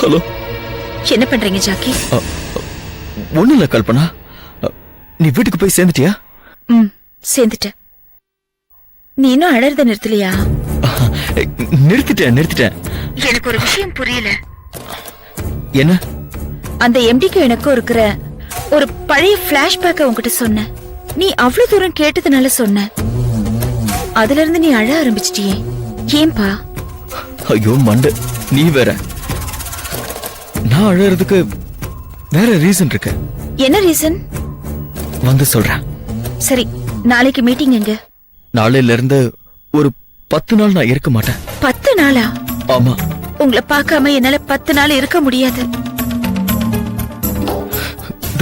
Hello, என்ன பண்றீங்க Jackie? ஒண்ணு இல்ல கல்பனா. நீ வீட்டுக்கு போய் சேர்ந்துட்டியா? சேர்ந்துட்டேன். நீ இன்னும் அழறத நிறுத்தலையா? நிறுத்திட்டேன். எனக்கு ஒரு விஷயம் புரியல. என்ன? அந்த எம்டிக்கு எனக்கும் இருக்கிற ஒரு பழைய பிளாஷ்பேக்க உன்கிட்ட சொன்ன. நீ அவ்வளவு தூரம் கேட்டதுனால சொன்ன. அதுல இருந்து நீ அழ ஆரம்பிச்சிட்டியே, ஏன்பா? ஐயோ மண்டு, நீ வேற. நான் அழறதுக்கு வேற ரீசன் இருக்கு. என்ன ரீசன்? வந்து சொல்றேன். சரி, நாளைக்கு மீட்டிங் எங்க? நாளையில இருந்து ஒரு 10 நாள் நான் இருக்க மாட்டேன். 10 நாளா? ஆமா. உங்களை பார்க்காம என்னால 10 நாள் இருக்க முடியாது.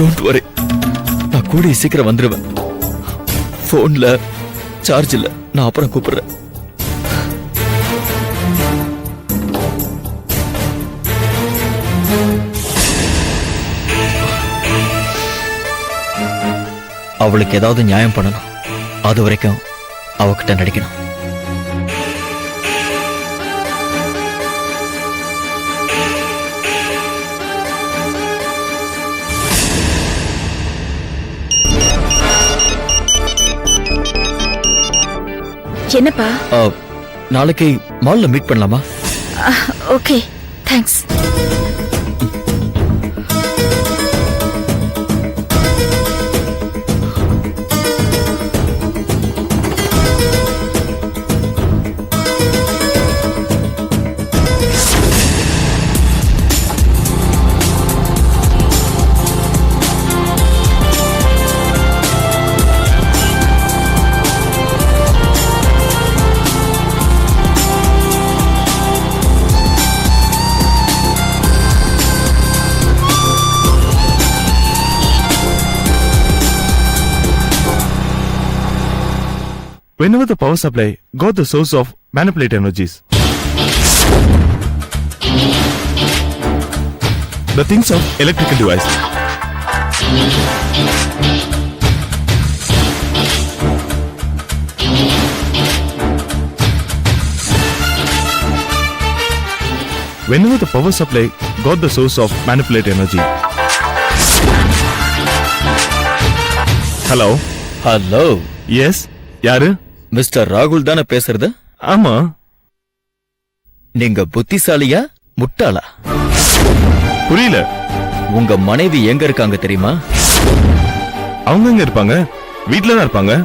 டோன்ட் வரி, நான் கூடிய சீக்கிரம் வந்துருவேன். போன்ல சார்ஜ் இல்ல, நான் அப்புறம் கூப்பிடுறேன். அவளுக்கு ஏதாவது நியாயம் பண்ணணும். அது வரைக்கும் அவகிட்ட நடிக்கணும். என்னப்பா? நாளைக்கு மால்ல மீட் பண்ணலாமா? Okay, thanks. Whenever the power supply got the source of manipulate energies, the things of electrical device. Whenever the power supply got the source of manipulate energy. Hello. Hello. Yes. யாரு? Mister ராகுல் தானே பேசுறது? ஆமா. நீங்க புத்திசாலியா முட்டாளா? புரியல. உங்க மனைவி எங்க இருக்காங்க தெரியுமா? அவங்க எங்க இருப்பாங்க? வீட்ல தான் இருப்பாங்க.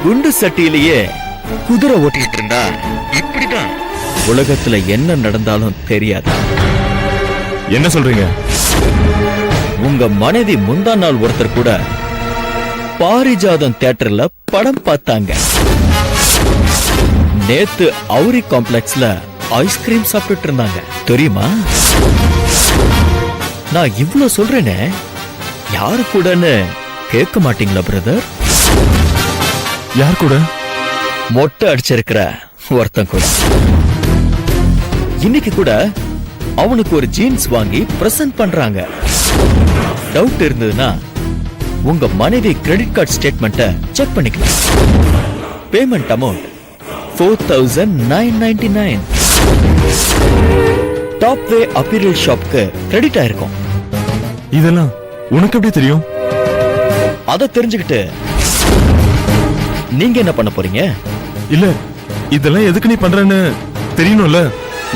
குண்டு சட்டியிலேயே குதிரை ஓட்டிட்டு இருந்தா இப்படிதான் உலகத்துல என்ன நடந்தாலும் தெரியாது. என்ன சொல்றீங்க? உங்க மனைவி முந்தா நாள் ஒருத்தர் கூட பாரிஜாதம் தியேட்டர்ல படம் பார்த்தாங்க. நேத்து அவுரி காம்ப்ளெக்ஸ்ல ஐஸ்கிரீம் சாப்பிட்டு இருந்தாங்க தெரியுமா? நான் இவ்ளோ சொல்றேனே, யாரு கூடன்னு கேட்க மாட்டீங்களா பிரதர்? யார் கூட? மொட்டை அடிச்சிருக்கிற ஒருத்தன் கூட. இன்னைக்கு கூட அவனுக்கு ஒரு ஜீன்ஸ் வாங்கி பிரசன்ட் பண்றாங்க. டவுட் இருந்ததுன்னா உங்க மனைவி கிரெடிட் கார்டு ஸ்டேட்மெண்ட்டை செக் பண்ணிக்கலாம். Payment amount 4999. டாப் வே அப்பீரியல் ஷாப்க்கு கிரெடிட் ஆயிருக்கும். இதெல்லாம் உனக்கு எப்படி தெரியும்? அத தெரிஞ்சுக்கிட்டு நீங்க என்ன பண்ண போறீங்க? இல்ல, இதெல்லாம் எதுக்கு நீ பண்றன்னு தெரியணும்ல.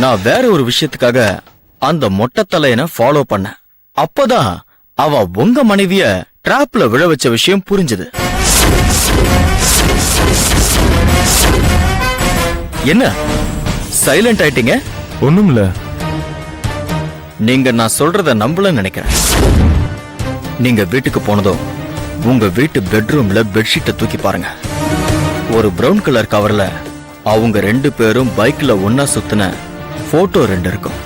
நான் வேற ஒரு விஷயத்துக்காக அந்த மொட்டை தலையனை ஃபாலோ பண்ண. அப்பதான் அவ உங்க மனைவிய டிராப்ல விழ வச்ச விஷயம் புரிஞ்சது. என்ன சைலண்ட் ஆயிட்டீங்க? ஒண்ணுமில்ல. நீங்க நான் சொல்றத நம்பலன்னு நினைக்கிறேன். நீங்க வீட்டுக்கு போனதும் உங்க வீட்டு பெட்ரூம்ல பெட்ஷீட்டை தூக்கி பாருங்க. ஒரு பிரவுன் கலர் கவர்ல அவங்க 2 பேரும் பைக்ல ஒன்னா சுத்தின போட்டோ 2 இருக்கும்.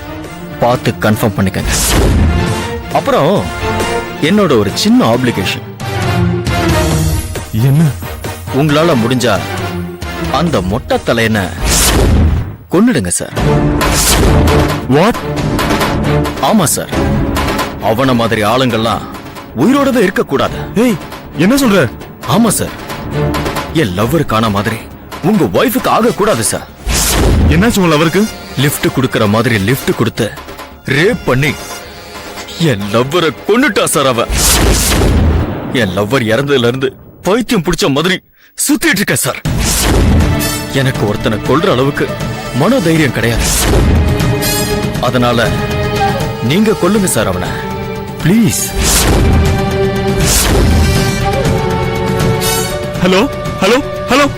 பார்த்து கன்ஃபார்ம் பண்ணிக்கங்க. அப்புறம் என்னோட ஒரு சின்ன ஆப்ளிகேஷன். என்ன? உங்களால முடிஞ்சா அந்த மொட்டை தலையனை கொன்னுடுங்க சார். வாட்? ஆமா சார், அவன மாதிரி ஆளுங்கள்லாம் உயிரோடவே இருக்க கூடாது. ஏய், என்ன சொல்ற? ஆமா சார், என் லவ்வருக்கான மாதிரி உங்க ஒய்ஃபுக்கு ஆக கூடாது சார். என்னாச்சு உங்க லவருக்கு? லிஃப்ட் கொடுக்கற மாதிரி லிஃப்ட் கொடுத்து ரேப் பண்ணி என் லவ்வரை கொன்னுட்டா சார் அவ. என் லவ்வர் இறந்ததுல இருந்து பைத்தியம் பிடிச்ச மாதிரி சுத்திட்டு இருக்க சார். எனக்கு ஒருத்தனை கொல்ற அளவுக்கு மனோதைரியம் கிடையாது. அதனால நீங்க கொல்லுங்க சார் அவனை please. Hello hello hello.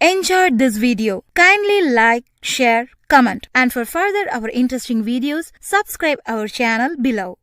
enjoyed this video. Kindly like, share, comment, and for further our interesting videos, subscribe our channel below.